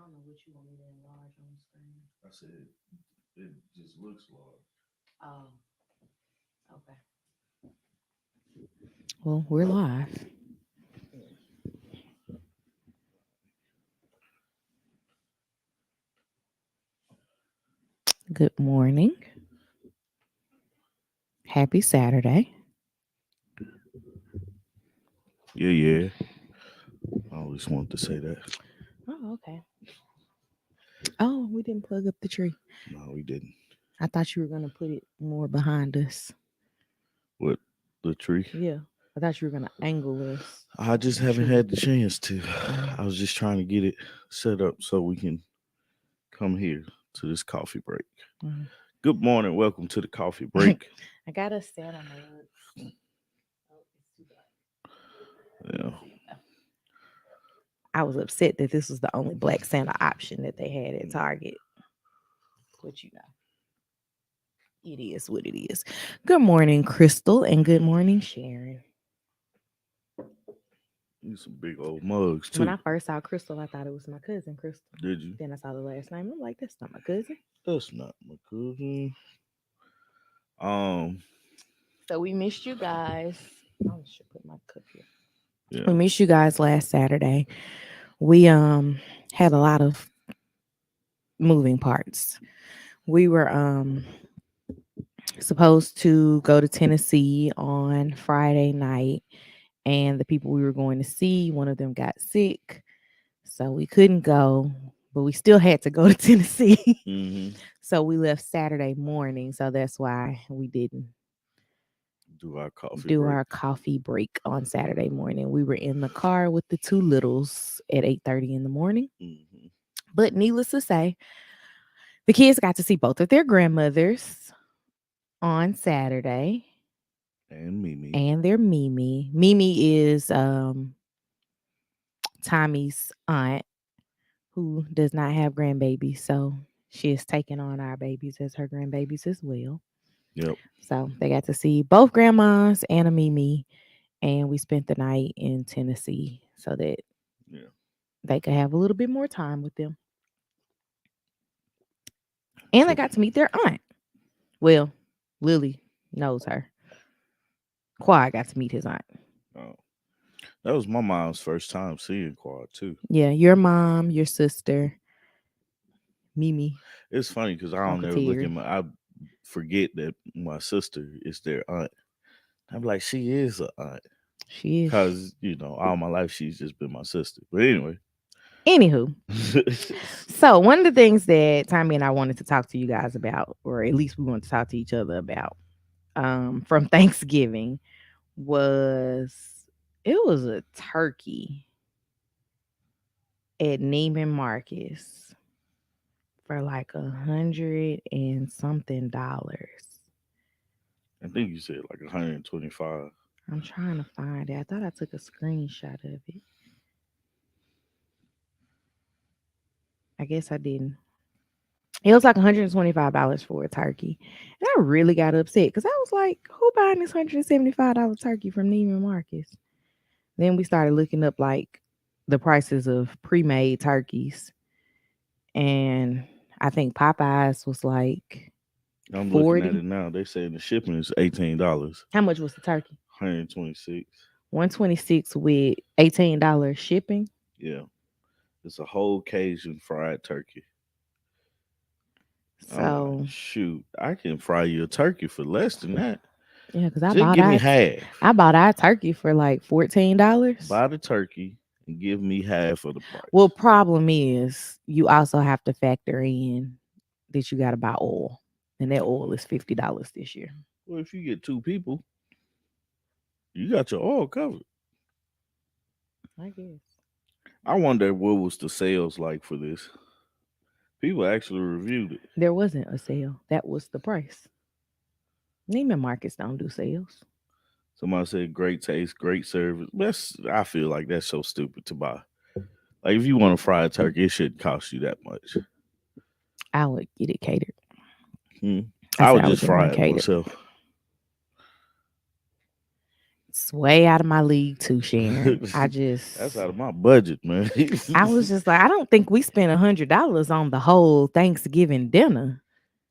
don't know what you want me to enlarge on the screen. I said it just looks large. Oh, okay. Well, we're live. Good morning. Happy Saturday. Yeah, yeah. I always wanted to say that. Oh, okay. Oh, we didn't plug up the tree. No, we didn't. I thought you were going to put it more behind us. What the tree? Yeah. I thought you were going to angle us. I just haven't had the chance to. I was just trying to get it set up so we can come here to this coffee break. Mhm. Good morning. Welcome to the coffee break. I got a Santa mug. Oh, it's too Yeah. dark. I was upset that this was the only black Santa option that they had at Target. But you know, it is what it is. Good morning, Crystal, and good morning, Sharon. These some big old mugs When too. I first saw Crystal, I thought it was my cousin, Crystal. Did you? Then I saw the last name. I'm like, that's not my cousin. That's not my cousin. Um. So we missed you guys. I should put my cup here. Yeah. We missed you guys last Saturday. We had a lot of moving parts. We were supposed to go to Tennessee on Friday night, and the people we were going to see, one of them got sick, so we couldn't go, but we still had to go to Tennessee. Mm-hmm. So we left Saturday morning, so that's why we didn't Do our coffee do break. our coffee break on Saturday morning. We were in the car with the two littles at 8:30 in the morning. Mm-hmm. But needless to say, the kids got to see both of their grandmothers on Saturday And Mimi. and their Mimi. Mimi is Tommy's aunt who does not have grandbabies, so she is taking on our babies as her grandbabies as well. Yep. So they got to see both grandmas and a Mimi, and we spent the night in Tennessee so that Yeah. they could have a little bit more time with them. And they So, got to meet their aunt. Well, Lily knows her. Quad got to meet his aunt. oh, that was my mom's first time seeing Quad too. Yeah, your mom, your sister, Mimi, It's funny because I don't Uncle ever look at Terry. my. I forget that my sister is their aunt. I'm like, she is an aunt She is. because all my life she's just been my sister. But anyway. Anywho, so one of the things that Tommy and I wanted to talk to you guys about, or at least we wanted to talk to each other about, from Thanksgiving was it was a turkey at Neiman Marcus for like 100 and something dollars. I think you said like 125. I'm trying to find it. I thought I took a screenshot of it. I guess I didn't. It was like $125 for a turkey. And I really got upset because I was like, who buying this $175 turkey from Neiman Marcus? Then we started looking up like the prices of pre-made turkeys. And I think Popeyes was like I'm looking at 40. it now. They say the shipping is $18. How much was the turkey? 126. 126 with $18 shipping. Yeah. It's a whole Cajun fried turkey. I'm like, So shoot, I can fry you a turkey for less than that. yeah, because Just give me half. I bought our turkey for like $14. Buy the turkey and give me half of the Well, price. problem is you also have to factor in that you got to buy oil, and that oil is $50 this year. Well, if you get two people, you got your oil covered. I guess I wonder what was the sales like for this. People actually reviewed it. there wasn't a sale. That was the price. Neiman Marcus don't do sales. Somebody said great taste, great service. I feel like that's so stupid to buy. Like if you want a fried turkey, it shouldn't cost you that much. I would get it catered. Hmm. I I said would I would just get mine fry it catered. myself. That's way out of my league too, Sharon. That's out of my budget, man. I was just like, I don't think we spent $100 on the whole Thanksgiving dinner.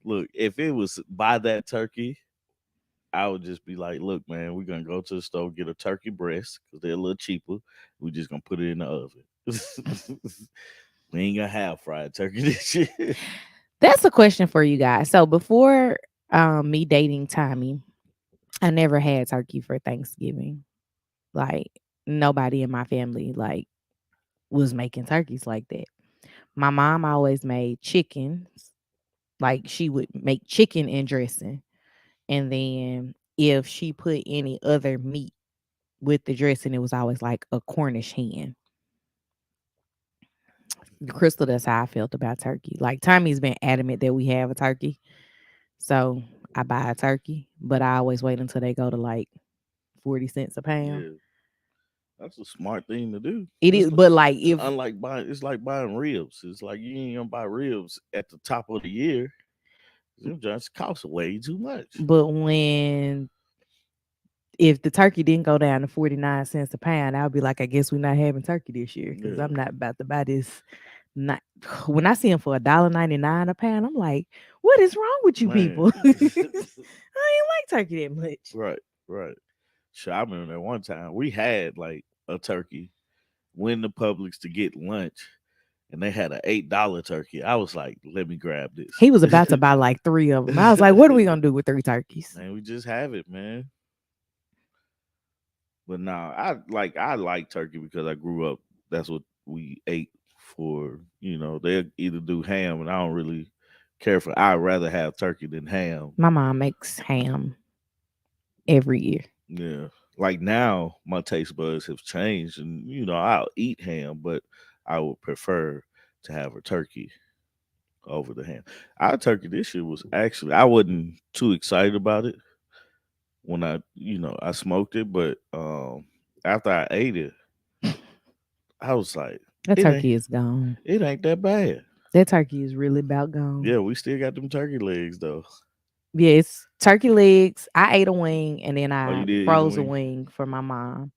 Look, if it was buy that turkey, I would just be like, look, man, we're gonna go to the store, get a turkey breast because they're a little cheaper. We're just gonna put it in the oven. We ain't gonna have fried turkey this year. That's a question for you guys. So before me dating Tommy, I never had turkey for Thanksgiving. Like nobody in my family like was making turkeys like that. My mom always made chickens. Like she would make chicken and dressing. And then if she put any other meat with the dressing, it was always like a Cornish hen. Crystal, that's how I felt about turkey. Like Tommy's been adamant that we have a turkey. So I buy a turkey, but I always wait until they go to like 40 cents a pound. Yeah, that's a smart thing to do. It is, but like if Unlike buying, it's like buying ribs. It's like you ain't gonna buy ribs at the top of the year. Them just cost way too much. but when if the turkey didn't go down to 49 cents a pound, I'll be like, I guess we're not having turkey this year because Yeah. I'm not about to buy this. Not when I see them for $1.99 a pound, I'm like, what is wrong with you Man. people? I ain't like turkey that much. Right, right. Sure, I remember that one time we had like a turkey, went to Publix to get lunch, and they had an $8 turkey. I was like, let me grab this. He was about to buy like 3 of them. I was like, what are we gonna do with 3 turkeys? Man, we just have it, man. But nah, I like turkey because I grew up. That's what we ate for. They either do ham, and I don't really care for. I'd rather have turkey than ham. My mom makes ham every year. Yeah, like now my taste buds have changed, and I'll eat ham, but I would prefer to have a turkey over the ham. Our turkey this year was actually I wasn't too excited about it when I smoked it, but after I ate it, I was like, That it turkey ain't is gone. it ain't that bad. That turkey is really about gone. Yeah, we still got them turkey legs though. Yeah, it's turkey legs. I ate a wing and then Oh, I you did eat a froze a wing? wing for my mom.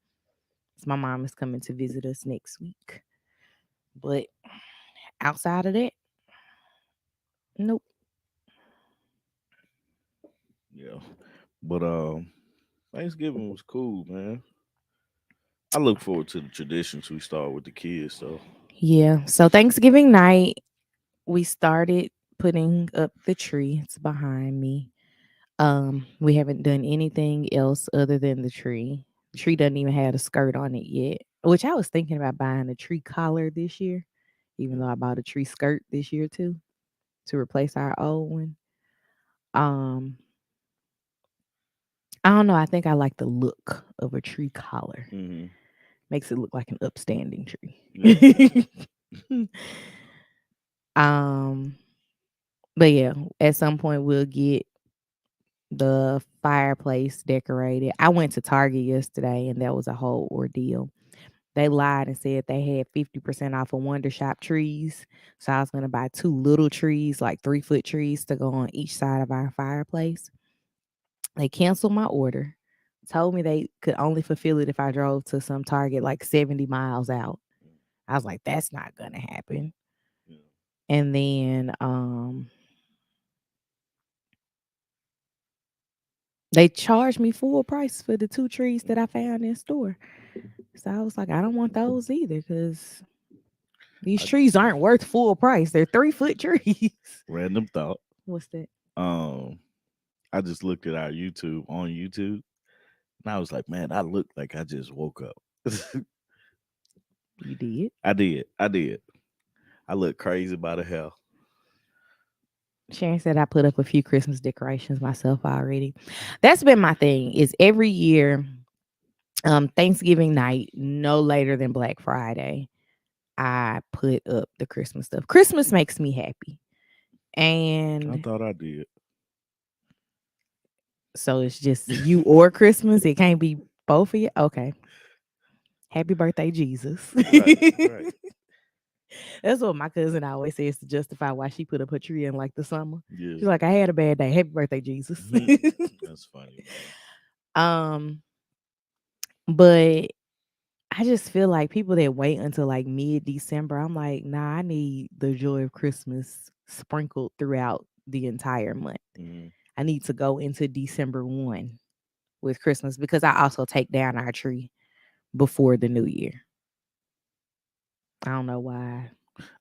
My mom is coming to visit us next week. But outside of that, nope. Yeah, but Thanksgiving was cool, man. I look forward to the traditions we start with the kids though. Yeah. So Thanksgiving night, we started putting up the tree. It's behind me. We haven't done anything else other than the tree. The tree doesn't even have a skirt on it yet. Which I was thinking about buying a tree collar this year, even though I bought a tree skirt this year too to replace our old one. Um, I don't know. I think I like the look of a tree collar. Mm-hmm. Makes it look like an upstanding tree. Yeah. um, but yeah, at some point we'll get the fireplace decorated. I went to Target yesterday and that was a whole ordeal. They lied and said they had 50% off of Wonder Shop trees. So I was going to buy 2 little trees, like 3-foot trees to go on each side of our fireplace. They canceled my order. Told me they could only fulfill it if I drove to some Target like 70 miles out. I was like, that's not going to happen. Yeah. And then they charged me full price for the 2 trees that I found in store. So I was like, I don't want those either because these trees aren't worth full price. They're 3-foot trees. Random thought. What's that? I just looked at our YouTube on YouTube, and I was like, man, I look like I just woke up. You did? I did. I look crazy by the hell. Sharon said I put up a few Christmas decorations myself already. That's been my thing. Is every year, Thanksgiving night, no later than Black Friday, I put up the Christmas stuff. Christmas makes me happy. And I thought I did. So it's just you or Christmas. It can't be both of you. Okay. Happy birthday, Jesus. Right. That's what my cousin always says to justify why she put up her tree in like the summer. Yeah. She's like, I had a bad day. Happy birthday, Jesus. That's funny, man. But I just feel like people that wait until like mid December, I'm like, nah, I need the joy of Christmas sprinkled throughout the entire month. Mhm. I need to go into December 1 with Christmas because I also take down our tree before the new year. I don't know why.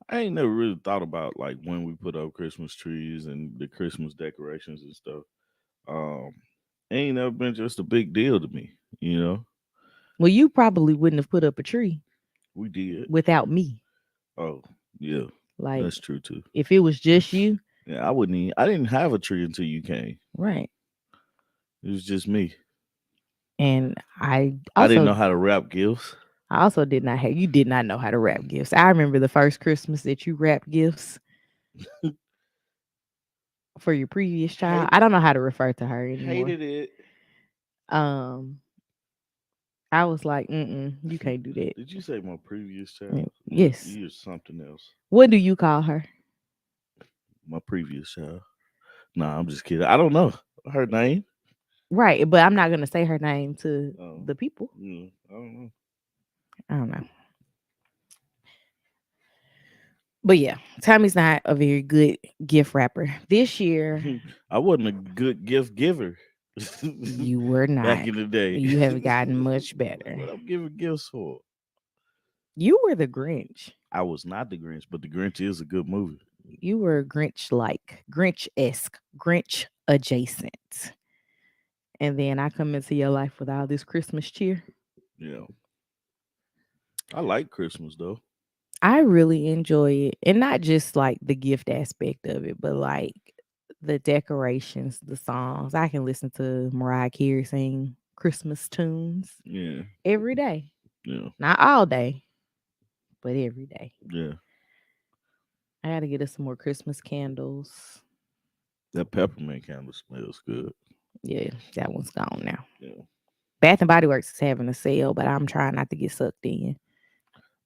I ain't never really thought about like when we put up Christmas trees and the Christmas decorations and stuff. Um, ain't never been just a big deal to me. You know, Well, you probably wouldn't have put up a tree we did. without me. Oh, yeah, Like, that's true too. if it was just you, Yeah, I wouldn't. Even, I didn't have a tree until you came. right. It was just me. And I didn't know how to wrap gifts. I also did not have you did not know how to wrap gifts. I remember the first Christmas that you wrapped gifts for your previous child. I Hated, don't know how to refer to her anymore. hated it. Um, I was like, you can't do that. Did you say my previous child? Yes. You're something else. What do you call her? My previous child. Nah, I'm just kidding. I don't know her name. Right, but I'm not gonna say her name to Oh, the people. yeah, I don't I don't know. But yeah, Tommy's not a very good gift wrapper. This year, know. I wasn't a good gift giver you were back not. in the day. You have gotten much That's better. what I'm giving gifts for. You were the Grinch. I was not the Grinch, but the Grinch is a good movie. You were Grinch like, Grinch esque, Grinch adjacent. And then I come into your life with all this Christmas cheer. Yeah, I like Christmas though. I really enjoy it. And not just like the gift aspect of it, but like the decorations, the songs. I can listen to Mariah Carey sing Christmas tunes Yeah, every day. yeah, Not all day, but every day. yeah. I got to get us some more Christmas candles. That peppermint candle smells good. Yeah, that one's gone now. Yeah. Bath and Body Works is having a sale, but I'm trying not to get sucked in.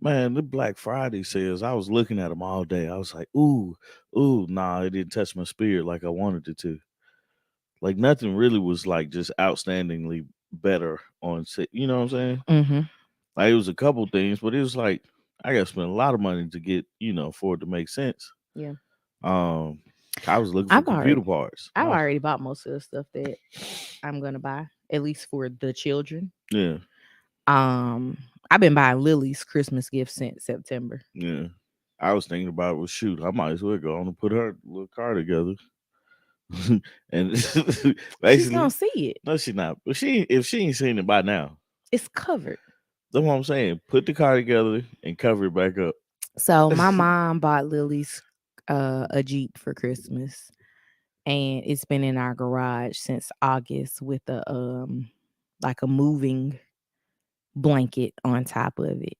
Man, the Black Friday sales, I was looking at them all day. I was like, ooh, ooh, nah, it didn't touch my spirit like I wanted it to. Like nothing really was like just outstandingly better on set. You know what I'm saying? Mm-hmm. Like it was a couple things, but it was like I got to spend a lot of money to get, for it to make sense. Yeah. Um, I was looking for I've computer already parts. I've already bought most of the stuff that I'm gonna buy, at least for the children. Yeah, Um, I've been buying Lily's Christmas gifts since September. yeah. I was thinking about, well, shoot, I might as well go on and put her little car together. And She's gonna basically, see it. no, she not. But if she ain't seen it by now, It's covered. that's what I'm saying. Put the car together and cover it back up. So my mom bought Lily's a Jeep for Christmas, and it's been in our garage since August with a like a moving blanket on top of it.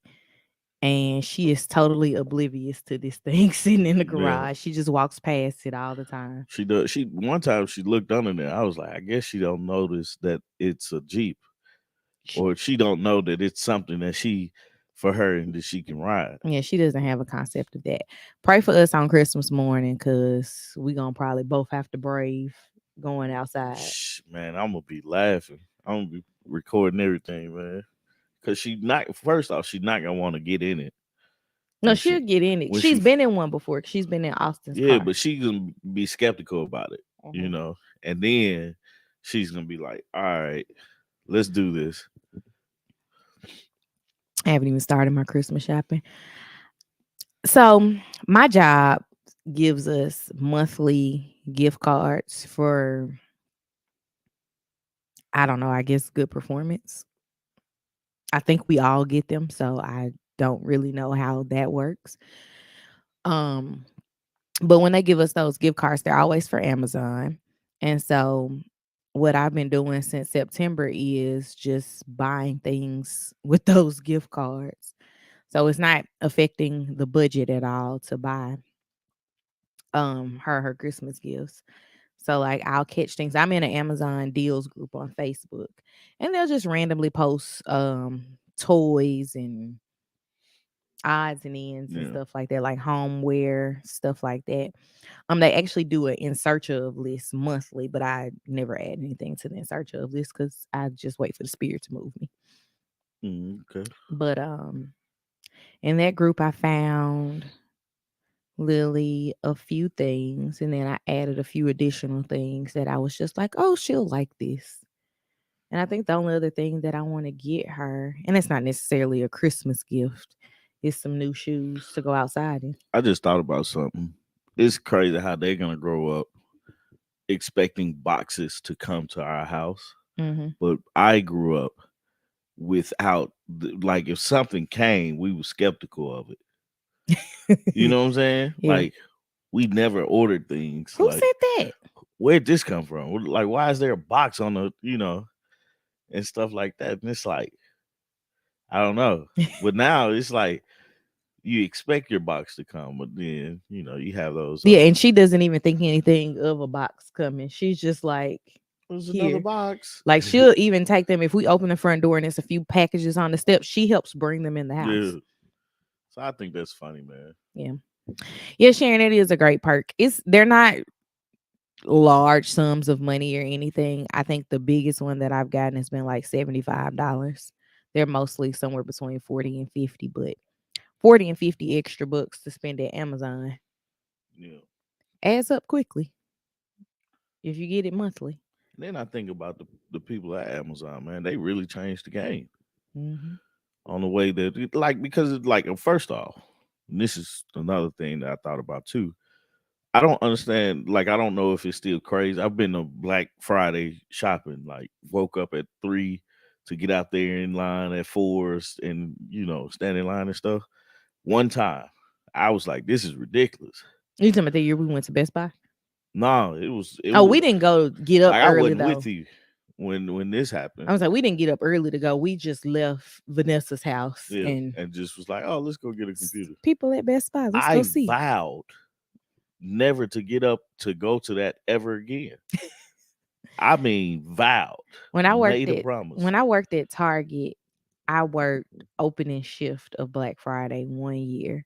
And she is totally oblivious to this thing sitting in the Yeah, garage. She just walks past it all the time. she does. She one time she looked under there. I was like, I guess she don't notice that it's a Jeep, She, or she don't know that it's something that she for her and that she can ride. yeah, she doesn't have a concept of that. Pray for us on Christmas morning because we gonna probably both have to brave going outside. Shh, man, I'm gonna be laughing. I'm gonna be recording everything, man. Cause she not first off, she's not gonna want to get in it No, when she'll she get in it. when She's she been in one before. She's been in Austin's yeah, car. but she's gonna be skeptical about it, Mhm. and then she's gonna be like, all right, let's do this. I haven't even started my Christmas shopping. So my job gives us monthly gift cards for, I don't know, I guess good performance. I think we all get them, so I don't really know how that works. Um, but when they give us those gift cards, they're always for Amazon. And so what I've been doing since September is just buying things with those gift cards. So it's not affecting the budget at all to buy her Christmas gifts. So like I'll catch things. I'm in an Amazon deals group on Facebook, and they'll just randomly post toys and odds and ends and Yeah, stuff like that, like homeware, stuff like that. They actually do an in search of list monthly, but I never add anything to the in search of list because I just wait for the spirit to move me. Okay. But in that group I found Lily a few things, and then I added a few additional things that I was just like, oh, she'll like this. And I think the only other thing that I want to get her, and it's not necessarily a Christmas gift, is some new shoes to go outside in. I just thought about something. It's crazy how they're gonna grow up expecting boxes to come to our house, Mm-hmm. but I grew up without like if something came, we were skeptical of it. You know what I'm saying? Yeah. Like we never ordered things Who like said that? where'd this come from? Like why is there a box on the and stuff like that? And it's like I don't know. But now it's like you expect your box to come, but then you have those. Yeah, and she doesn't even think anything of a box coming. She's just like, There's another here. box. Like she'll even take them if we open the front door and there's a few packages on the steps. She helps bring them in the house. Yeah. So I think that's funny, man. Yeah, Sharon, it is a great perk. They're not large sums of money or anything. I think the biggest one that I've gotten has been like $75. They're mostly somewhere between 40 and 50, but 40 and 50 extra bucks to spend at Amazon Yeah. adds up quickly if you get it monthly. Then I think about the people at Amazon, man. They really changed the game Mm-hmm. on the way that, like, because it's like, first off, and this is another thing that I thought about too. I don't understand. Like, I don't know if it's still crazy. I've been to Black Friday shopping. Like, woke up at 3 to get out there in line at 4 and stand in line and stuff. One time, I was like, "This is ridiculous." You talking about the year we went to Best Buy? No, it was. Oh, we didn't go get up like I early wasn't though. with you when this happened. I was like, we didn't get up early to go. We just left Vanessa's house Yeah, and and just was like, "Oh, let's go get a computer." people at Best Buy. Let's I go see. vowed never to get up to go to that ever again. I mean, vowed. When I worked Made a at promise. when I worked at Target, I worked opening shift of Black Friday one year.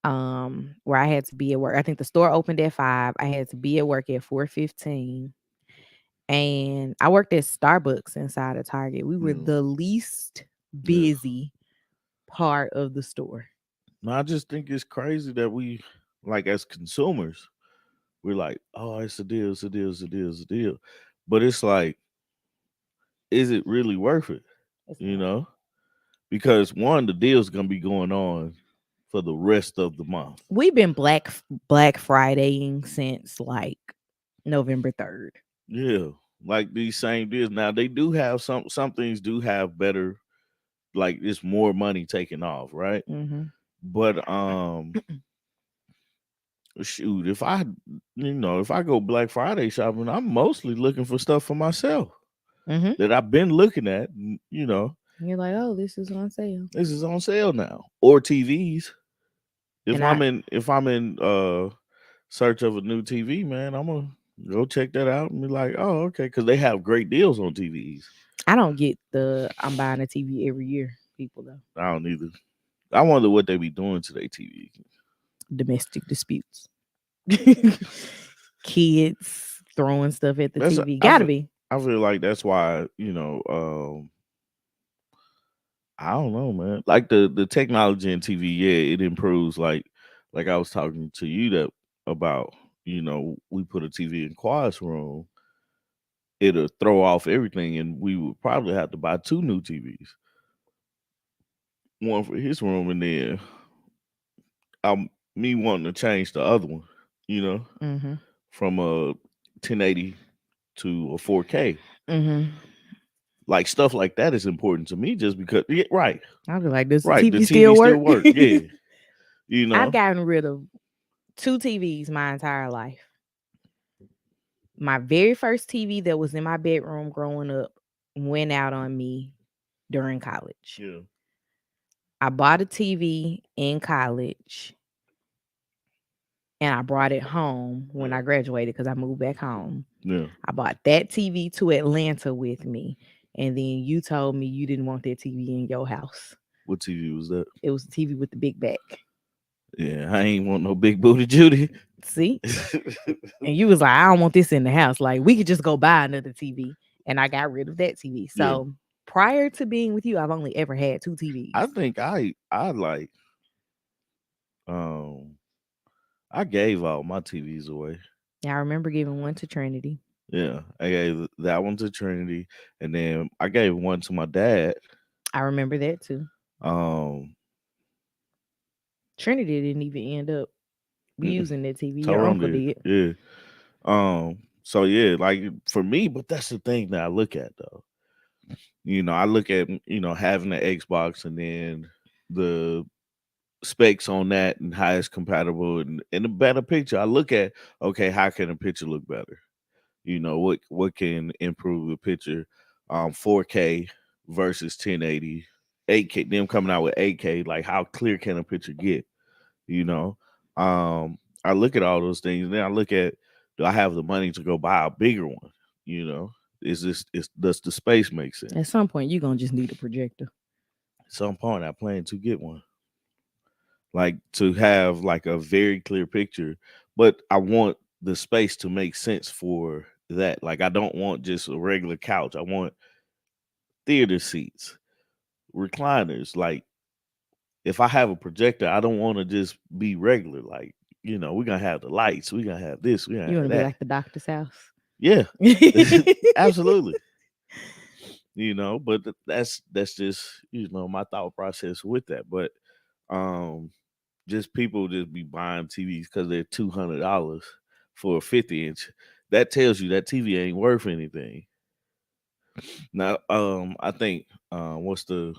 Where I had to be at work. I think the store opened at 5. I had to be at work at 4:15. And I worked at Starbucks inside of Target. We were Mm. the least Yeah. busy part of the store. No, I just think it's crazy that we, like, as consumers, we're like, "Oh, it's a deal, it's a deal, it's a deal, it's a deal," but it's like, is it really worth it? It's You not. know, because one, the deal's gonna be going on for the rest of the month. We've been Black Fridaying since like November 3rd. Yeah, like these same deals. Now they do have some things do have better, like it's more money taken off, right? Mm-hmm. But shoot, if I go Black Friday shopping, I'm mostly looking for stuff for myself Mm-hmm. that I've been looking at. You're like, oh, this is on sale. This is on sale now, or TVs. If And I'm in search of a new TV, man, I'm gonna go check that out and be like, oh, okay, because they have great deals on TVs. I don't get the I'm buying a TV every year people though. I don't either. I wonder what they be doing to their TV. Domestic disputes. Kids throwing stuff at the That's TV. Gotta be. I feel like that's why I don't know, man. Like the technology in TV, yeah, it improves. Like I was talking to you that about, we put a TV in Quad's room, it'll throw off everything, and we would probably have to buy 2 new TVs, one for his room, and then me wanting to change the other one, Mm-hmm. from a 1080 to a 4K. Mm-hmm. Like stuff like that is important to me, just because. Yeah, right. I'll be like, does the Right. TV, The still TV work? still work. Yeah. I've gotten rid of 2 TVs my entire life. My very first TV that was in my bedroom growing up went out on me during college. Yeah. I bought a TV in college and I brought it home when I graduated because I moved back home. Yeah. I bought that TV to Atlanta with me. And then you told me you didn't want that TV in your house. What TV was that? It was a TV with the big back. Yeah, I ain't want no big booty Judy. See? And you was like, I don't want this in the house. Like, we could just go buy another TV. And I got rid of that TV. So prior to being with you, I've only ever had two I TVs. think I like um I gave all my TVs away. Yeah, I remember giving one to Trinity. Yeah, I gave that one to Trinity, and then I gave one to my dad. I remember that too. Um, Trinity didn't even end up mm, using that TV. Your Tyrone uncle did, did. yeah. So yeah, like for me, but that's the thing that I look at though. I look at having the Xbox and then the specs on that and how it's compatible and a better picture. I look at, okay, how can a picture look better? What can improve the picture? 4K versus 1080, 8K. Them coming out with 8K, like how clear can a picture get? You know, I look at all those things, and then I look at, do I have the money to go buy a bigger one? You know, does the space make At sense? some point, you're gonna just need a projector. At some point, I plan to get one, like to have like a very clear picture, but I want the space to make sense for that. Like I don't want just a regular couch. I want theater seats, recliners. Like if I have a projector, I don't want to just be regular. Like, we're gonna have the lights, we're gonna have this, we're gonna You want have to be that. like the doctor's house. Yeah. Absolutely. But that's just, my thought process with that. But um just people just be buying TVs because they're $200 for a 50-inch. That tells you that TV ain't worth anything. Now, I think what's the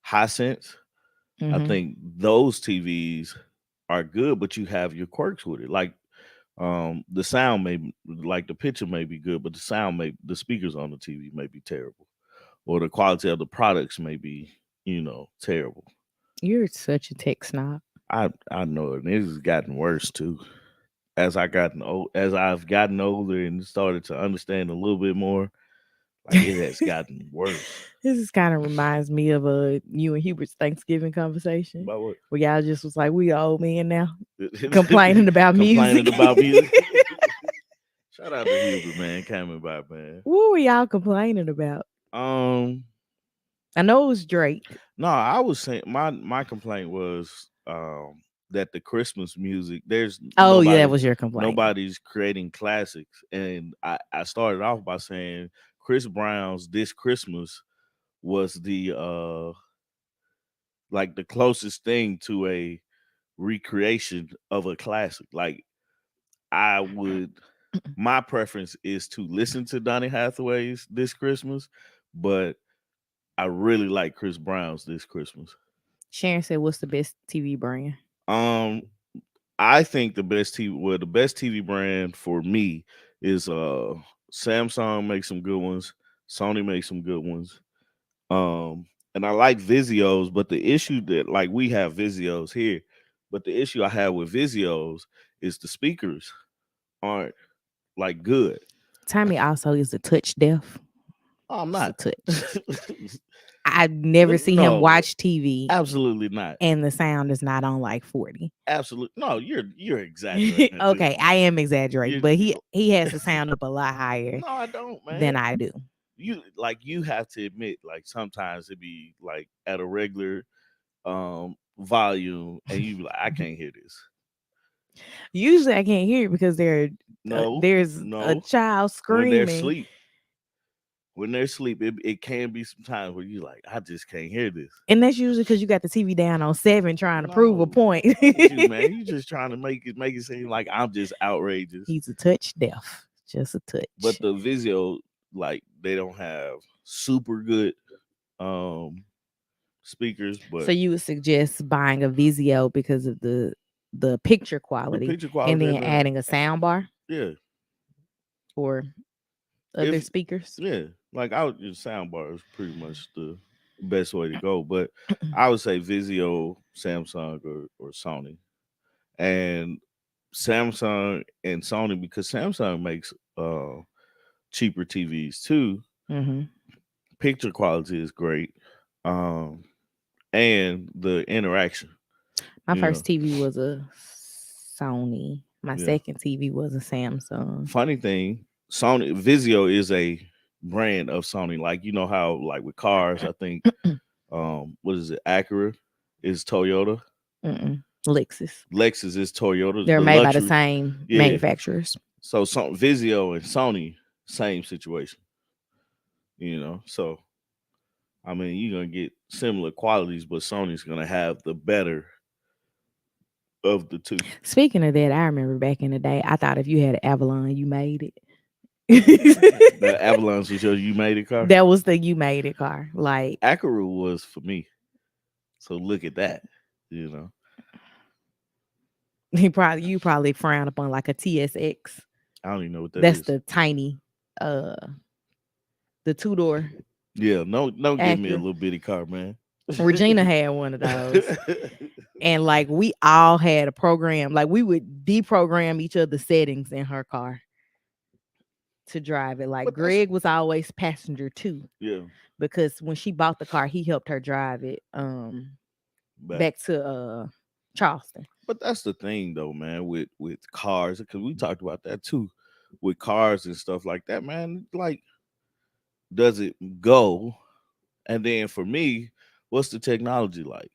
Hisense? I Hmm. think those TVs are good, but you have your quirks with it. Like the sound like the picture may be good, but the speakers on the TV may be terrible, or the quality of the products may be terrible. You're such a tech snob. I know it. It has gotten worse too. As I've gotten older and started to understand a little bit more, like it has gotten worse. This is kind of reminds me of you and Hubert's Thanksgiving conversation, About what? where y'all just was like, we old men now complaining about music. Complaining about music. Shout out to Hubert, man. Coming by, man. What were y'all complaining about? Um, I know it was Drake. no, I was saying my complaint was that the Christmas music, there's Oh yeah, that was your complaint. nobody's creating classics. And I started off by saying Chris Brown's This Christmas was the like the closest thing to a recreation of a classic. Like I would my preference is to listen to Donny Hathaway's This Christmas, but I really like Chris Brown's This Christmas. Sharon said, "What's the best TV brand?" Um, I think the best TV brand for me is Samsung makes some good ones, Sony makes some good ones. And I like Vizios, but the issue that like we have Vizios here, but the issue I have with Vizios is the speakers aren't like good. Tommy also is a touch deaf. Oh, I'm It's a not. touch. I never see him No, watch TV absolutely not. and the sound is not on like 40. Absolutely no. You're exaggerating. Okay, I am exaggerating, You, but he has the sound up a lot higher no, I don't, than man. I do. You have to admit, like sometimes it be like at a regular volume, and you be like, I can't hear this. Usually I can't hear it because No, there's a no. child When they're screaming. asleep, it can be some times where you like, I just can't hear this. And that's usually because you got the TV down on 7 trying to prove a No, point. look at you, man. You just trying to make it seem like I'm just outrageous. He's a touch deaf. Just a touch. But the Vizio, like they don't have super good speakers, So but you would suggest buying a Vizio because of the picture the quality, picture and quality then adding a sound bar yeah. or other If speakers. yeah, like I would just sound bar is pretty much the best way to go. But I would say Vizio, Samsung, or Sony. And Samsung and Sony, because Samsung makes cheaper TVs too. Mm-hmm. Picture quality is great. Um and the interaction. My You know. first TV was a Sony. My Yeah. second TV was a Samsung. Funny thing, Sony Vizio is a brand of Sony. Like you know how like with cars, I think what is it? Acura is Toyota. Lexus. Lexus is Toyota. They're The made by the luxury, same yeah. manufacturers. So some Vizio and Sony, same situation. So I mean, you're gonna get similar qualities, but Sony's gonna have the better of the two. Speaking of that, I remember back in the day, I thought if you had an Avalon, you made The it. Avalanche was your you made it car. That was the you made it car. Like Acura was for me. So look at that. You know, you probably frown upon like a TSX. I don't even know what that That's is. the tiny, the 2-door Yeah, no, don't give me a Acura. little bitty car, man. Regina had one of those. And like we all had a program. Like we would deprogram each other's settings in her car to drive it. Like But Greg was always passenger too. yeah, Because when she bought the car, he helped her drive it back. back to Charleston. But that's the thing, though, man. With cars, because we talked about that too, with cars and stuff like that, man. Like, does it go? And then for me, what's the technology like?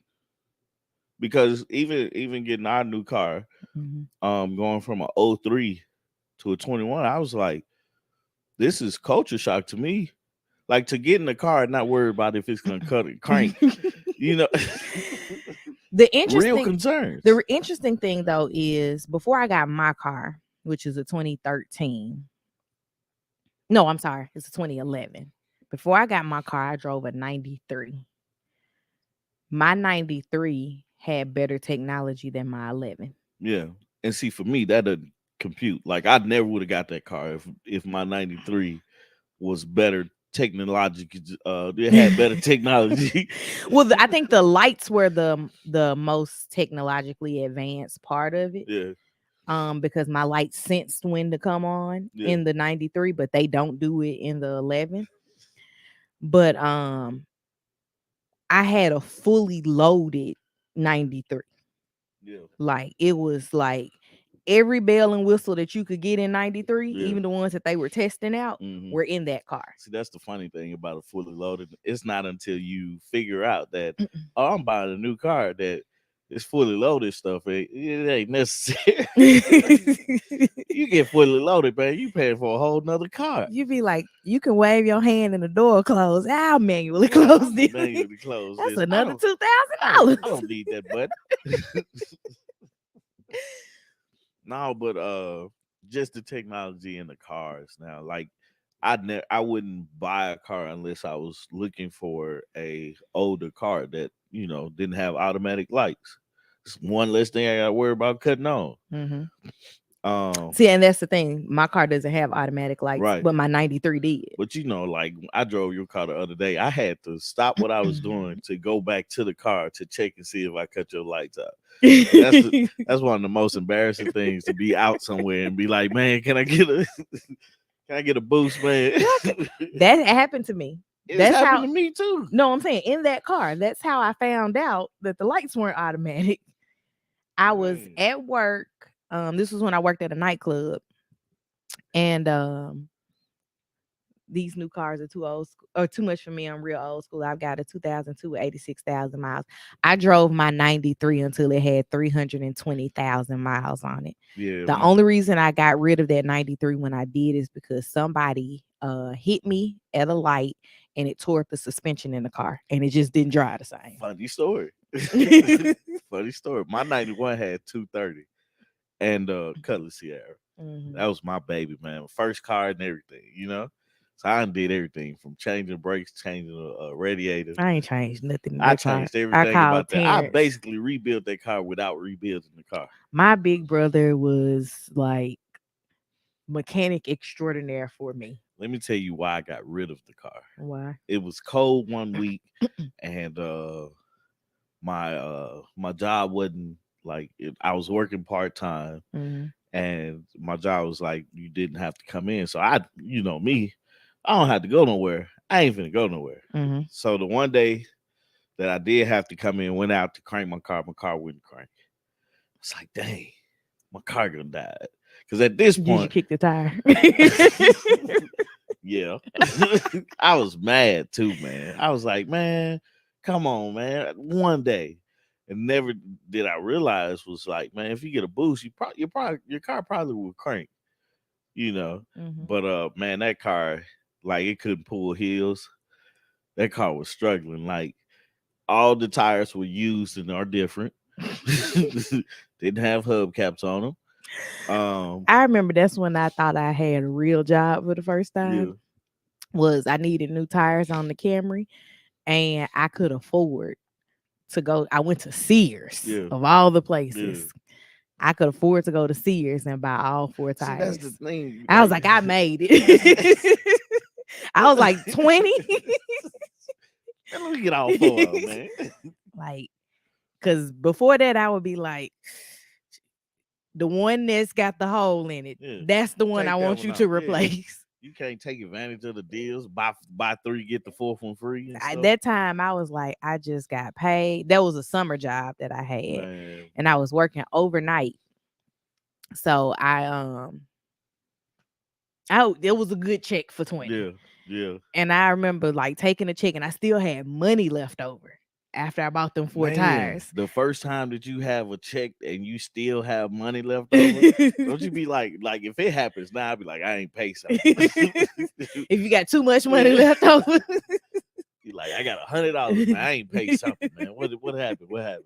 Because even getting our new car, going from a '03 to a 21, I was like, this is culture shock to me. Like to get in the car and not worry about if it's gonna cut and crank, you know. The Real concerns. interesting thing though is before I got my car, which is a 2013. No, I'm sorry, it's a 2011. Before I got my car, I drove a 93. My 93 had better technology than my 11. Yeah, and see, for me, that doesn't compute. Like, I never would have got that car if my '93 was better technologically. It had better technology. Well, I think the lights were the most technologically advanced part of it. Yeah, Because my lights sensed when to come on Yeah. in the 93, but they don't do it in the 11. But I had a fully loaded 93. yeah, Like it was like every bell and whistle that you could get in 93, Yeah. even the ones that they were testing out, Mhm. were in that car. See, that's the funny thing about a fully loaded. It's not until you figure out that oh, I'm buying a new car that it's fully loaded stuff. It ain't necessary. You get fully loaded, man. You paying for a whole nother car. You be like, you can wave your hand and the door close. I'll manually Yeah, close I'm this. manually close That's this. another I $2,000. don't need that button. No, but just the technology in the cars now. Like I wouldn't buy a car unless I was looking for a older car that didn't have automatic lights. It's one less thing I got to worry about cutting on. See, and that's the thing. My car doesn't have automatic lights, Right. but my 93 did. But like I drove your car the other day. I had to stop what I was doing to go back to the car to check and see if I cut your lights out. That's one of the most embarrassing things, to be out somewhere and be like, man, can I get a boost, man? That happened to me. That's happened to me too. No, I'm saying in that car. That's how I found out that the lights weren't automatic. I was at work. This was when I worked at a nightclub, and these new cars are too old or too much for me. I'm real old school. I've got a 2002 86,000 miles. I drove my 93 until it had 320,000 miles on it. Yeah. The only reason I got rid of that 93 when I did is because somebody hit me at a light and it tore up the suspension in the car and it just didn't drive the same. Funny story. Funny story. My 91 had 230 and Cutlass Sierra. That was my baby, man. First car and everything. So I did everything from changing brakes, changing a radiator. I ain't changed nothing. I changed everything about that. I basically rebuilt that car without rebuilding the car. My big brother was like mechanic extraordinaire for me. Let me tell you why I got rid of the car. Why? It was cold one week, and my job wasn't like I was working part-time, and my job was like you didn't have to come in. So me, I don't have to go nowhere. I ain't finna go nowhere. So the one day that I did have to come in, went out to crank my car wouldn't crank. It's like, dang, my car gonna die. Because at this point, did you kick the tire? Yeah. I was mad too, man. I was like, man, come on, man. One day. And never did I realize was like, man, if you get a boost, your car probably will crank, you know. Mhm. But man, that car, like it couldn't pull hills. That car was struggling. Like all the tires were used and are different. Didn't have hubcaps on them. I remember that's when I thought I had a real job for the first Yeah, time. Was I needed new tires on the Camry, and I could afford to go. I went to Sears yeah, of all the yeah. places. I could afford to go to Sears and buy all four See, that's the tires. thing. I was like, I made That's- it. I was like 20. Man, let me get all four of 'em, man. Like, because before that, I would be like, the one that's got the hole in it. Yeah, That's the one I take that want one you out. to Yeah. replace. You can't take advantage of the deals. Buy three, get the fourth one free and stuff. That time I was like, I just got paid. That was a summer job that I had, Man, and I was working overnight. So it was a good check for 20. yeah, yeah. And I remember like taking a check, and I still had money left over after I bought them four Man, tires. the first time that you have a check and you still have money left over, don't you be like if it happens now, I'd be like, I ain't pay something. If you got too much money left over. You like, I got $100, man. I ain't pay something, man. What happened? What happened?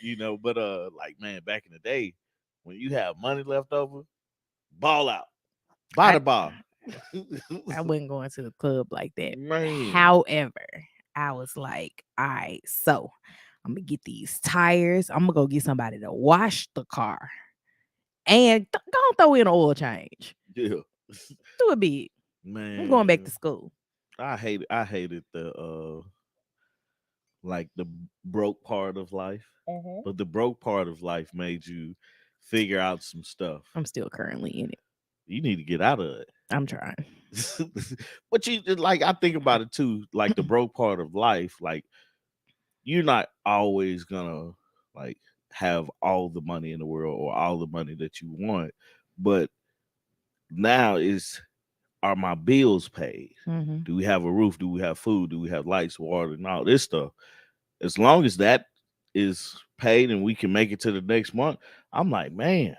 You know, but like, man, back in the day, when you have money left over, ball out. Buy the ball. I wasn't going to the club like that. Man. However, I was like, all right, so I'm gonna get these tires. I'm gonna go get somebody to wash the car. And don't throw in an oil change. Yeah. Do a bit. Man. I'm going back to school. I hated the broke part of life. But the broke part of life made you figure out some stuff. I'm still currently in it. You need to get out of it. I'm trying. But you like, I think about it too, like the broke part of life, like you're not always gonna like have all the money in the world or all the money that you want. But now are my bills paid? Mm-hmm. Do we have a roof? Do we have food? Do we have lights, water, and all this stuff? As long as that is paid and we can make it to the next month, I'm like, man,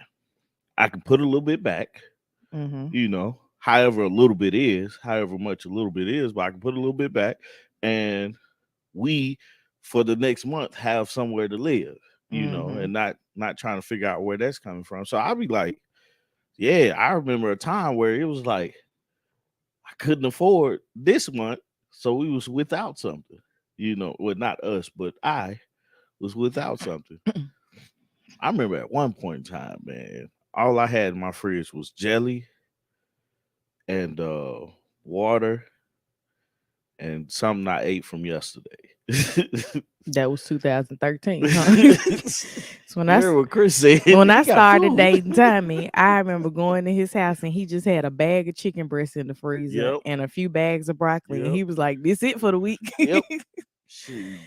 I can put a little bit back, Mm-hmm. However much a little bit is, but I can put a little bit back, and we for the next month have somewhere to live, Mhm. and not trying to figure out where that's coming from. So I'll be like, yeah, I remember a time where it was like I couldn't afford this month, so we was without something, well, not us, but I was without something. I remember at one point in time, man, all I had in my fridge was jelly and water and something I ate from yesterday. That was 2013. Huh? So what Chris said. when I He got started food. dating Tommy, I remember going to his house and he just had a bag of chicken breasts in the freezer Yep. and a few bags of broccoli. Yep. And he was like, "This it for the week." Yep. Shoot.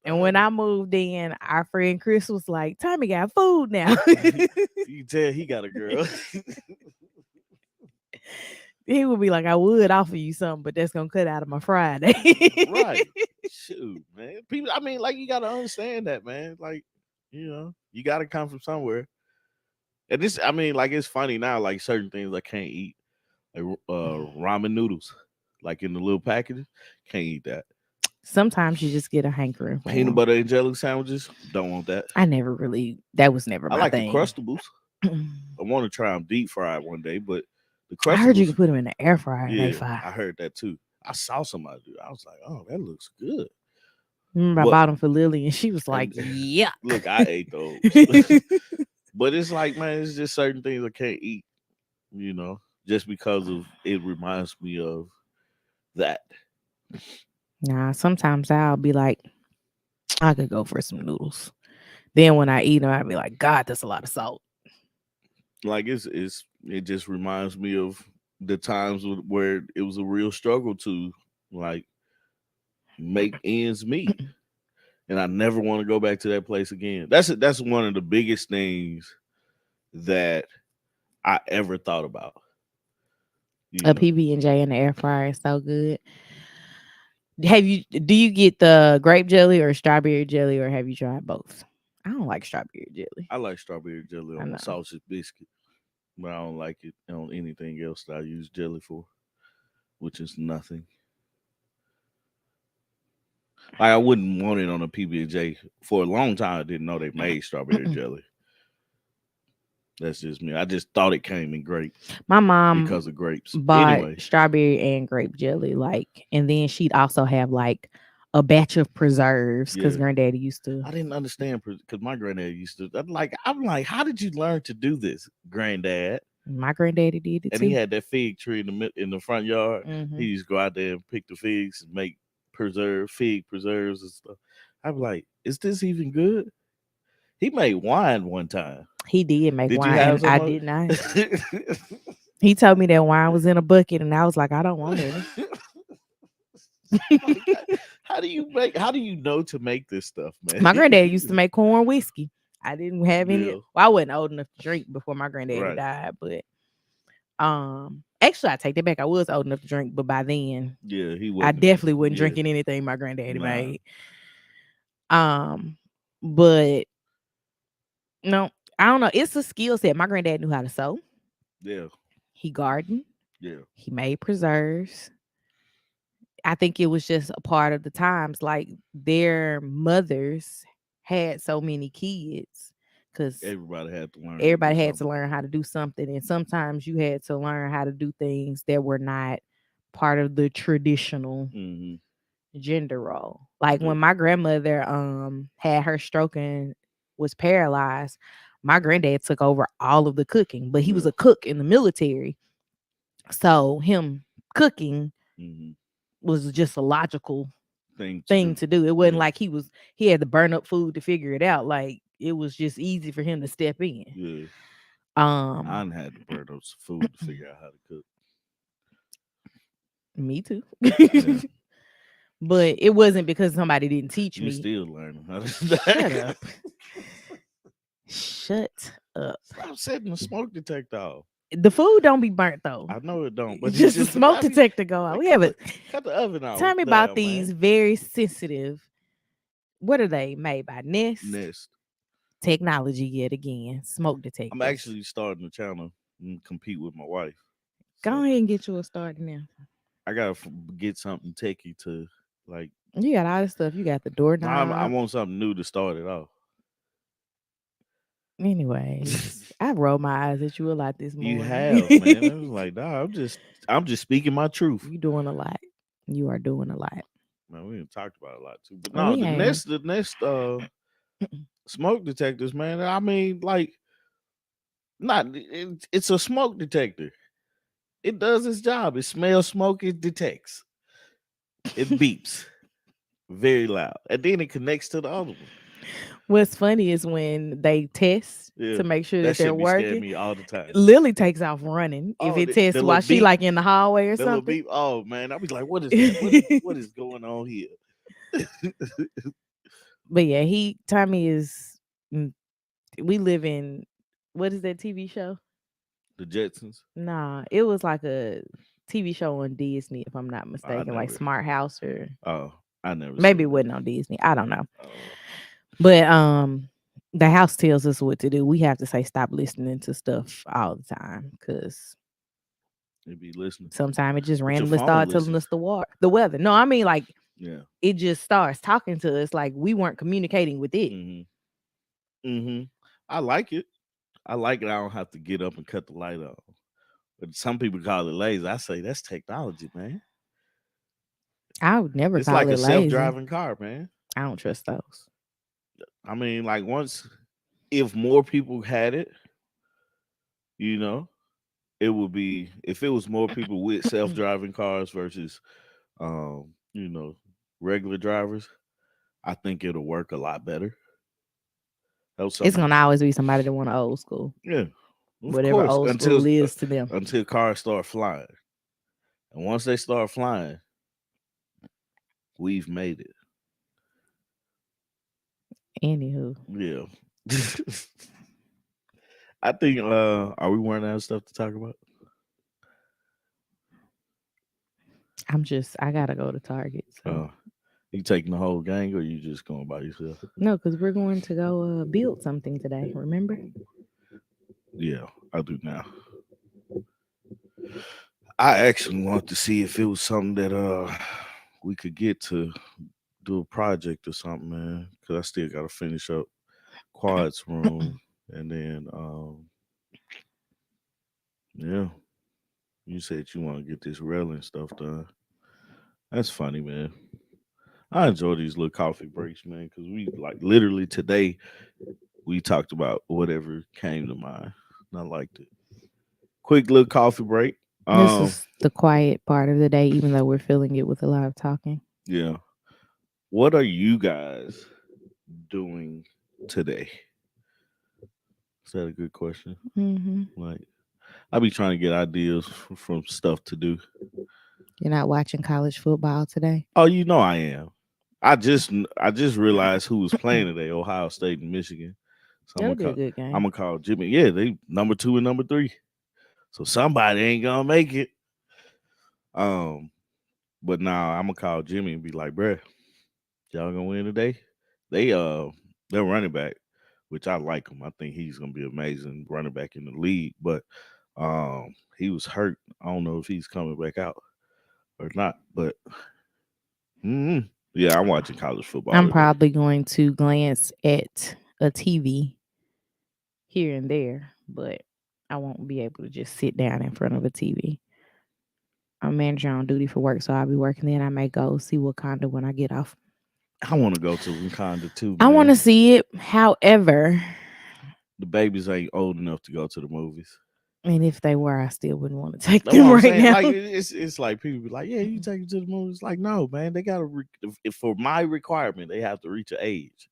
And when I moved in, our friend Chris was like, "Tommy got food now." You can tell he got a girl. He would be like, "I would offer you something, but that's gonna cut out of my Friday." Right. Shoot, man. People, I mean, like, you gotta understand that, man. Like, you gotta come from somewhere. And this, I mean, like, it's funny now, like certain things I can't eat. Like ramen noodles, like in the little packages. Can't eat that. Sometimes you just get a hankering for Peanut 'em. butter angelic sandwiches. Don't want that. That was never I my like thing. the Crustables. I want to try them deep fried one day, but the Crustables. I heard you can put them in the air fryer. Yeah, They fire. I heard that too. I saw somebody do it. I was like, oh, that looks good. Remember, I bought them for Lily, and she was like, And- "Yuck." Look, I ate those. But it's like, man, it's just certain things I can't eat, just because of it reminds me of that. Nah, sometimes I'll be like, I could go for some noodles. Then when I eat them, I'll be like, God, that's a lot of salt. Like it just reminds me of the times where it was a real struggle to like make ends meet. And I never want to go back to that place again. That's one of the biggest things that I ever thought about. You A know, PB&J in the air fryer is so good. Do you get the grape jelly or strawberry jelly, or have you tried both? I don't like strawberry jelly. I like strawberry jelly I on know. a sausage biscuit, but I don't like it on anything else that I use jelly for, which is nothing. Like I wouldn't want it on a PB&J. For a long time. I didn't know they made strawberry jelly. That's just me. I just thought it came in grape My mom because of grapes. bought Anyway, strawberry and grape jelly, like, and then she'd also have like a batch of preserves because yeah. granddaddy used to. I didn't understand because my granddad used to. I'm like, how did you learn to do this, granddad? My granddaddy did it And he too. had that fig tree in the front yard. He Hmm. used to go out there and pick the figs and make fig preserves and stuff. I'm like, is this even good? He made wine one time. He did make Did you wine, have and some I of did not. it? He told me that wine was in a bucket, and I was like, I don't want any. Like, how do you know to make this stuff, man? My granddad used to make corn whiskey. I didn't have any. Yeah, Well, I wasn't old enough to drink before my granddaddy right. died, but actually, I take that back. I was old enough to drink, but by then, Yeah, he I wasn't. definitely wasn't Yeah, drinking anything my granddaddy nah. made. Um, but no, I don't know. It's a skill set. My granddad knew how to sew. Yeah, He gardened. yeah, He made preserves. I think it was just a part of the times. Like their mothers had so many kids because everybody had to learn to do everybody had to something. learn how to do something, and sometimes you had to learn how to do things that were not part of the traditional Hmm. gender role. Like Yeah, when my grandmother had her stroke and was paralyzed, my granddad took over all of the cooking, but he was yeah. a cook in the military. So him cooking Hmm. was just a logical Thing to thing do. to do. It wasn't Yeah, like he had to burn up food to figure it out. Like it was just easy for him to step in. yeah. I Um done had to burn up some food to figure out how to cook. Me too. Yeah, But it wasn't because somebody didn't teach you me. still learning how to. Shut up. Shut up. Stop setting the smoke detector off. The food don't be burnt though. I know it don't, but It's it's just the just smoke I mean, detector go out. like We have it. cut the oven off. Tell me about Damn, these man. very sensitive. What are they made by? Nest Nest. technology yet again. Smoke I'm detectors. actually starting a channel and compete with my wife. Go So ahead and get you a start now. I gotta get something techie to like. You got all this stuff. You got the I doorknob. want something new to start it off. Anyways, I rolled my eyes at you a lot this You morning. have, man. I was like, nah, I'm just speaking my truth. You doing a lot. You are doing a lot. Man, we done talked about it a lot too. But no, We have. the nest smoke detectors, man. I mean, like, it's a smoke detector. It does its job. It smells smoke, it detects. It beeps very loud. And then it connects to the other one. What's funny is when they test Yeah. to make sure That that they're should be scaring working. me all the time. Lily takes off running if Oh, it the tests little while she beep. like in the hallway or That little something. beep. Oh man. I'll be like, what is that? What is going on here? But yeah, Tommy is. mm, We live in what is that TV show? The Jetsons. Nah, it was like a TV show on Disney, if I'm not I mistaken, like never Smart House or oh, I never maybe seen it that. wasn't on Disney. I don't know. Oh, But the house tells us what to do. We have to say stop listening to stuff all the time because you be listening. sometimes it just But your randomly phone start telling listens. us the weather. No, I mean like Yeah. it just starts talking to us like we weren't communicating with it. Mm-hmm. Mm-hmm. I like it. I like it. I don't have to get up and cut the light off. But some people call it lazy. I say that's technology, man. I would never It's call like a it lazy. self-driving car, man. I don't trust those. I mean, like if more people had it, you know, it would be if it was more people with self-driving cars versus, you know, regular drivers. I think it'll work a lot better. That It's something. gonna always be somebody that want old school, Yeah, of whatever course. old Until school is to them. until cars start flying, and once they start flying, we've made it. Anywho, Yeah. I think are we running out of stuff to talk about? I gotta go to Target. So Uh, you taking the whole gang, or you just going by yourself? no, because we're going to go build something today. Remember? Yeah, I do now. I actually want to see if it was something that we could get to do a project or something, man. Cause I still gotta finish up Quad's room, and then yeah, you said you want to get this railing stuff done. That's funny, man. I enjoy these little coffee breaks, man, because we like literally today we talked about whatever came to mind. And I liked it. Quick little coffee break. This Um, is the quiet part of the day, even though we're filling it with a lot of talking. yeah. What are you guys doing today? Is that a good question? Hmm. Like, I be trying to get ideas from stuff to do. You're not watching college football today? Oh, you know I am. I just realized who was playing today: Ohio State and Michigan. So That'll be a good I'm game. gonna call Jimmy. Yeah, they number 2 and number 3. So somebody ain't gonna make it. Um, but now I'm gonna call Jimmy and be like, bruh, y'all gonna win today? They they're running back, which I like him. I think he's gonna be amazing running back in the league. But he was hurt. I don't know if he's coming back out or not. But yeah, I'm watching college football I'm today. probably going to glance at a TV here and there, but I won't be able to just sit down in front of a TV. I'm manager on duty for work, so I'll be working. Then I may go see Wakanda when I get off. I want to go to Wakanda too, I want man. to see it. However, The babies ain't old enough to go to the movies. and if they were, I still wouldn't want to take That's what them I'm right saying. now. Like it's like people be like, yeah, you take them to the movies. Like, no, man, they gotta if for my requirement, they have to reach an age.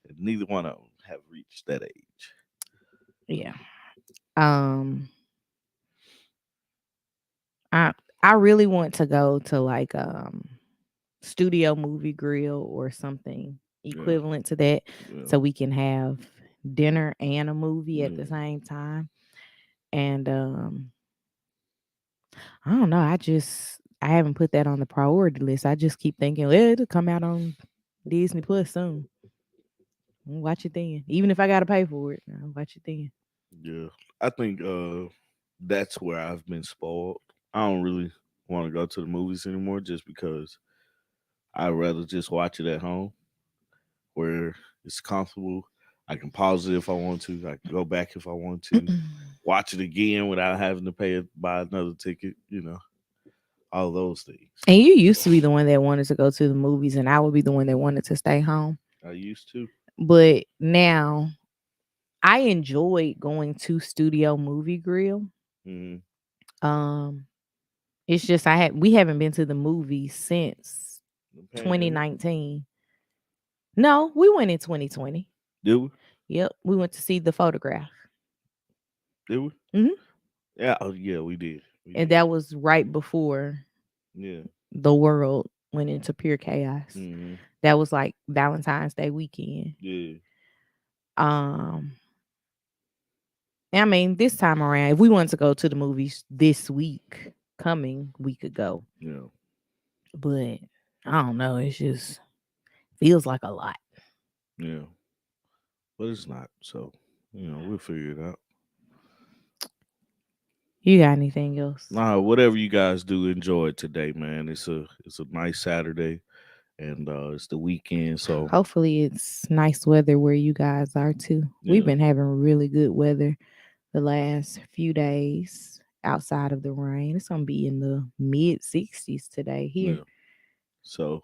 And neither one of them have reached that age. Yeah. Um. I I really want to go to like studio movie grill or something Yeah, equivalent to that, yeah, so we can have dinner and a movie at the yeah. same time. And I don't know. I haven't put that on the priority list. I just keep thinking, well, it'll come out on Disney Plus soon. I'll watch it then. Even if I gotta pay for it, I'll watch it then. Yeah. I think that's where I've been spoiled. I don't really want to go to the movies anymore just because I'd rather just watch it at home where it's comfortable. I can pause it if I want to. I can go back if I want to. Watch it again without having to buy another ticket, all those things. And you used to be the one that wanted to go to the movies, and I would be the one that wanted to stay home. I used to. But now I enjoyed going to Studio Movie Grill. Mm, Um, it's just we haven't been to the movies since the pandemic. 2019. No, we went in 2020. Did we? Yep, we went to see The Photograph. Did we? Hmm. Yeah. Oh, yeah. We did. We And did. that was right before Yeah. the world went into pure chaos. Mm-hmm. That was like Valentine's Day weekend. Yeah. Um, I mean, this time around, if we wanted to go to the movies this week, coming, we could go. Yeah. But I don't know. It's just feels like a lot. Yeah. But it's not. So, we'll figure it out. You got anything else? Nah, whatever you guys do, enjoy it today, man. It's a nice Saturday, and it's the weekend. So Hopefully, it's nice weather where you guys are too. We've yeah, been having really good weather the last few days outside of the rain. It's gonna be in the mid 60s today here. yeah. So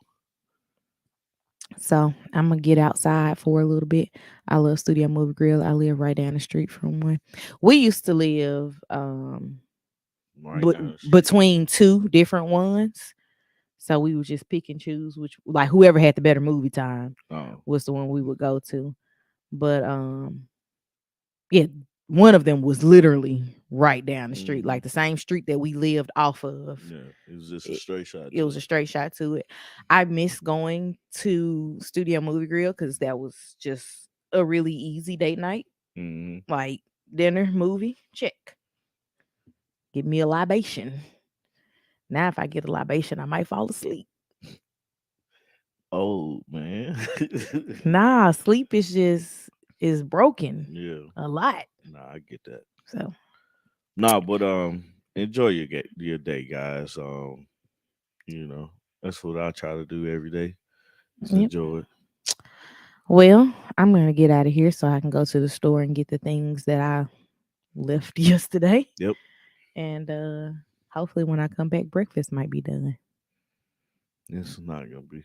So I'm gonna get outside for a little bit. I love Studio Movie Grill. I live right down the street from one. We used to live right down the street. between two different ones. So we would just pick and choose which, like, whoever had the better movie time Oh, was the one we would go to. But yeah, one of them was literally right down the street, mhm. like the same street that we lived off of. Yeah, it was just a It, straight shot it to was a it. straight shot to it. I miss going to Studio Movie Grill because that was just a really easy date night, Hmm. like dinner, movie, check. Give me a libation. Now, if I get a libation, I might fall asleep. Oh man. Nah, sleep is broken Yeah. a lot. Nah, I get that. So Nah, but enjoy your day, guys. You know, that's what I try to do every day. Is yep. enjoy it. Well, I'm gonna get out of here so I can go to the store and get the things that I left yesterday. Yep. And hopefully when I come back, breakfast might be done. It's not gonna be.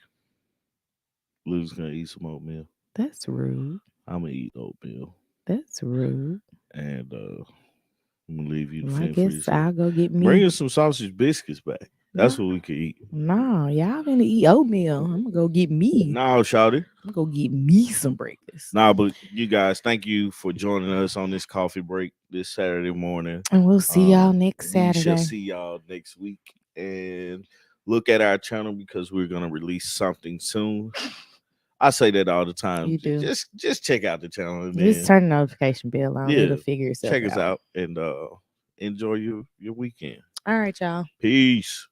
Lou's gonna eat some oatmeal. That's rude. I'm gonna eat oatmeal. That's rude. And I'm gonna leave you to Well, I fend for guess yourself. I'll go get Bring me. us some sausage biscuits back. Nah, That's what we can eat. nah, y'all gonna eat oatmeal. I'm gonna go get me. No, Shawty. I'm gonna go get me some breakfast. Nah, but you guys, thank you for joining us on this coffee break this Saturday morning. And we'll see y'all next We shall Saturday. see y'all next week. And look at our channel because we're gonna release something soon. I say that all the time. You do. Just check out the channel and Just then turn the notification bell on. yeah, It'll figure itself check us out. out and enjoy your weekend. All right, y'all. Peace.